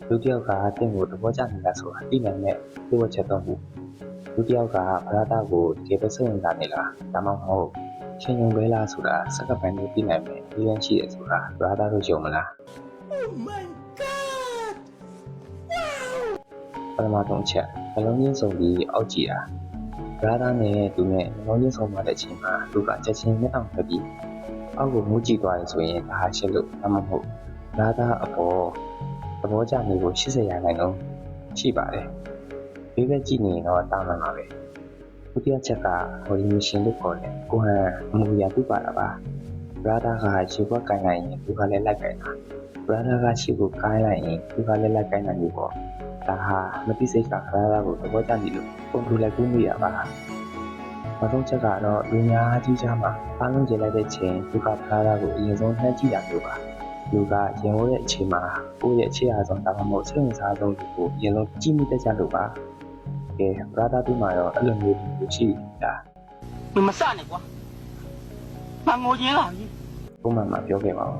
လူတစ်ယောက်ကတင့်ကိုသဘောကျနေတာဆိုတာသိနိုင်တဲ့လိုအပ်ချက်သုံးခုလူတစ်ယောက်ကဗလာတာကိုတကယ်ပဲစိတ်ဝင်စားနေလားဒါမှမဟုတ်ရှင်ယုံပဲလားဆိုတာစက္ကန့်ပိုင်းနဲ့သိနိုင်မယ်ဒီလမ်းရှိတယ်ဆိုတာဗလာတာတို့ယုံမလား Oh my god! ပထမဆုံးချက်နှလုံးရင်းစုံပြီးအောက်ကြည့်တာဗလာတာနဲ့သူနဲ့နှလုံးရင်းစုံမှတဲ့အချိန်မှာသူကချက်ချင်းမျက်နှာဖက်ပြီးအောက်ကိုငုံကြည့်သွားရင်ဆိုရင်ဒါဟာရှစ်လို့ဒါမှမဟုတ်ဗလာတာအပေါ်သဘောကျနေကို80%ရှိပါတယ်ဒီဘက်ကြည့်နေရင်တော့တာမှန်ပါပဲဒုတိယချက်ကဟိုဒီမရှင်လို့ခေါ်တယ်ကိုဟန်အမူအရာပြပါတာပါဗလာတာကရှေ့ဘက်ကိုင်းလိုက်ရင်သူကလည်းလိုက်ကိုင်းတာဗလာတာကရှေ့ကိုကိုင်းလိုက်ရင်သူကလည်းလိုက်ကိုင်းနိုင်ပြီပေါ့ဒါဟာမတိစိတ်ကဗလာတာကိုသဘောကျနေလို့ပုံထူလိုက်ကူးမိရပါနောက်ဆုံးချက်ကတော့လူများကြီးကြားမှာအားလုံးကျင်လိုက်တဲ့ချိန်သူကဗလာတာကိုအရင်ဆုံးနှမ်းကြည့်တာမျိုးပါလူကရင်ဝဲတဲ့အချိန်မှာကိုယ့်ရဲ့အခြေအားဆုံးဒါမှမဟုတ်စိတ်ဝင်စားဆုံးလူကိုအရင်ဆုံးကြည့်မိတတ်ကြလို့ပါကဲဗလာတာပြီးမှတော့အဲ့လိုမျိုးလူရှိတာ 你们散了，我，那我赢了。 ပုံမှန်မှာပြောခဲ့ပါဦး